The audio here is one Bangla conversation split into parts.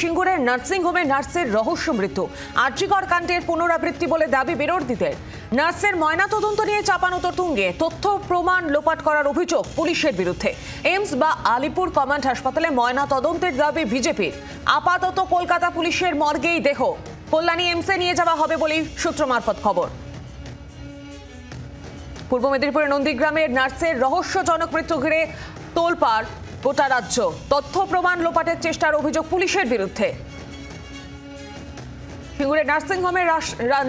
সিঙ্গুরের নার্সিংহোমে নার্সের রহস্য মৃত্যু। আরজিকর কাণ্ডের পুনরাবৃত্তি বলে দাবি বিরোধীদের। নার্সের ময়নাতদন্ত নিয়ে চাপানোতর তুঙ্গে, তথ্য প্রমাণ লোপাট করার অভিযোগ পুলিশের বিরুদ্ধে। এইমস বা আলিপুর কমান্ড হাসপাতালে ময়নাতদন্তের দাবি বিজেপির। আপাতত কলকাতা পুলিশের মর্গেই দেহ, কল্যাণী এইমসে নিয়ে যাওয়া হবে বলে সূত্র মারফত খবর। পূর্ব মেদিনীপুরের নন্দীগ্রামের নার্সের রহস্যজনক মৃত্যু ঘিরে তোলপাড় গোটা রাজ্য। তথ্য প্রমাণ লোপাটের চেষ্টার অভিযোগ পুলিশের বিরুদ্ধে। সিঙ্গুরে নার্সিংহোমে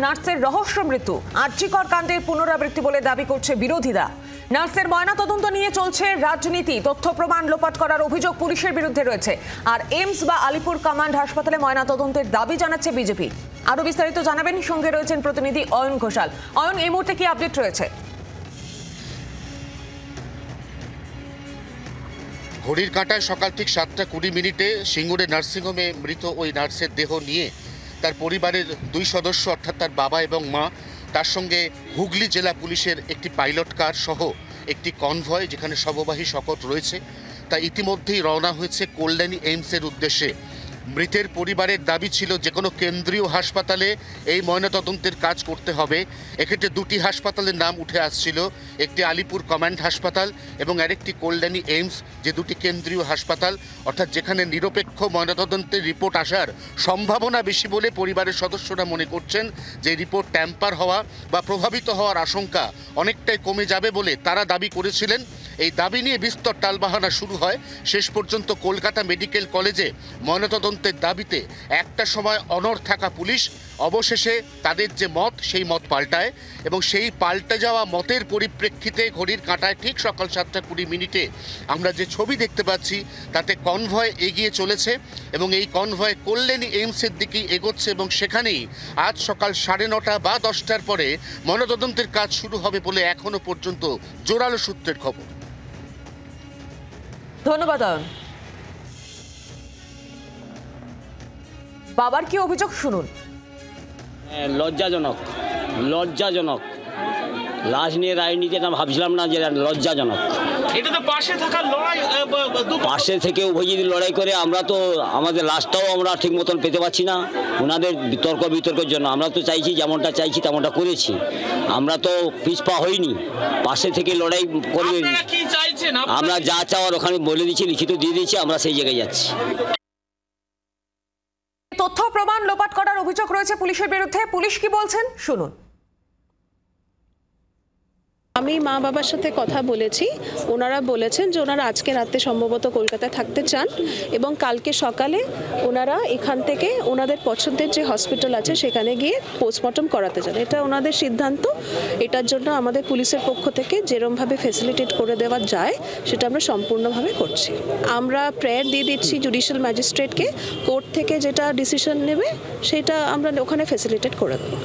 নার্সের রহস্য মৃত্যু, আরজিকর কাণ্ডের পুনরাবৃত্তি বলে দাবি করছে বিরোধীরা। নার্সের ময়নাতদন্ত নিয়ে চলছে রাজনীতি, তথ্য প্রমাণ লোপাট করার অভিযোগ পুলিশের বিরুদ্ধে রয়েছে। আর এইমস বা আলিপুর কমান্ড হাসপাতালে ময়নাতদন্তের দাবি জানাচ্ছে বিজেপি। আরো বিস্তারিত জানাবেন, সঙ্গে রয়েছেন প্রতিনিধি অয়ন ঘোষাল। অয়ন, এই মুহূর্তে কি আপডেট রয়েছে? ঘড়ির কাঁটায় সকাল ঠিক 7:20 সিঙ্গুরে নার্সিংহোমে মৃত ওই নার্সের দেহ নিয়ে তার পরিবারের 2 সদস্য অর্থাৎ তার বাবা এবং মা, তার সঙ্গে হুগলি জেলা পুলিশের একটি পাইলট কার সহ একটি কনভয়, যেখানে সববাহী শকট রয়েছে, তা ইতিমধ্যেই রওনা হয়েছে কল্যাণী এইমসের উদ্দেশ্যে। মৃতের পরিবারের দাবি ছিল যে কোনো কেন্দ্রীয় হাসপাতালে এই ময়নাতদন্তের কাজ করতে হবে। এক্ষেত্রে 2টি হাসপাতালের নাম উঠে আসছিল, একটি আলিপুর কমান্ড হাসপাতাল এবং আরেকটি কল্যাণী এইমস, যে 2টি কেন্দ্রীয় হাসপাতাল, অর্থাৎ যেখানে নিরপেক্ষ ময়নাতদন্তের রিপোর্ট আসার সম্ভাবনা বেশি বলে পরিবারের সদস্যরা মনে করছেন। যে রিপোর্ট ট্যাম্পার হওয়া বা প্রভাবিত হওয়ার আশঙ্কা অনেকটাই কমে যাবে বলে তারা দাবি করেছিলেন। এই দাবি নিয়ে বিস্তর টালবাহানা শুরু হয়। শেষ পর্যন্ত কলকাতা মেডিকেল কলেজে ময়নাতদন্তের দাবিতে একটা সময় অনড় থাকা পুলিশ অবশেষে তাদের যে মত, সেই মত পাল্টায় এবং সেই পাল্টে যাওয়া মতের পরিপ্রেক্ষিতে ঘড়ির কাঁটায় ঠিক সকাল 7:20 আমরা যে ছবি দেখতে পাচ্ছি তাতে কনভয় এগিয়ে চলেছে এবং এই কনভয় কল্যাণী এইমসের দিকেই এগোচ্ছে এবং সেখানেই আজ সকাল 9:30 বা 10টার পরে ময়নাতদন্তের কাজ শুরু হবে বলে এখনো পর্যন্ত জোরালো সূত্রের খবর। ধন্যবাদ অয়ন। বাবার কি অভিযোগ শুনুন। লজ্জাজনক, লজ্জাজনক। লাশ নিয়ে রাজনীতি এটা ভাবছিলাম না, যে লজ্জাজনক। এটা তো পাশে থাকার লড়াই, পাশে থেকে উভয় যদি লড়াই করে, আমরা তো আমাদের লাশটাও আমরা ঠিক মতন পেতে পারছি না ওনাদের বিতর্কের জন্য। আমরা তো চাইছি, যেমনটা চাইছি তেমনটা করেছি, আমরা তো পিছপা হইনি। পাশে থেকে লড়াই করবে, কি চাইছেন? আমরা যা চাওয়ার ওখানে বলে দিচ্ছি, লিখিত দিয়ে দিচ্ছি, আমরা সেই জায়গায় যাচ্ছি। তথ্য প্রমাণ লোপাট করার অভিযোগ রয়েছে পুলিশের বিরুদ্ধে। পুলিশ কি বলছেন শুনুন। আমি মা বাবার সাথে কথা বলেছি, ওনারা বলেছেন যে ওনারা আজকে রাতে সম্ভবত কলকাতায় থাকতে চান এবং কালকে সকালে ওনারা এখান থেকে ওনাদের পছন্দের যে হসপিটাল আছে সেখানে গিয়ে পোস্টমর্টম করাতে চান। এটা ওনাদের সিদ্ধান্ত। এটার জন্য আমাদের পুলিশের পক্ষ থেকে যেরমভাবে ফেসিলিটেট করে দেওয়া যায় সেটা আমরা সম্পূর্ণভাবে করছি। আমরা প্রেয়ার দিয়ে দিচ্ছি জুডিশিয়াল ম্যাজিস্ট্রেটকে, কোর্ট থেকে যেটা ডিসিশন নেবে সেটা আমরা ওখানে ফেসিলিটেট করে দেবো।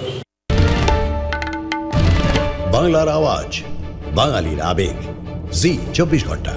বাংলার আওয়াজ, বাঙালির আবেগ, জি 24 ঘন্টা।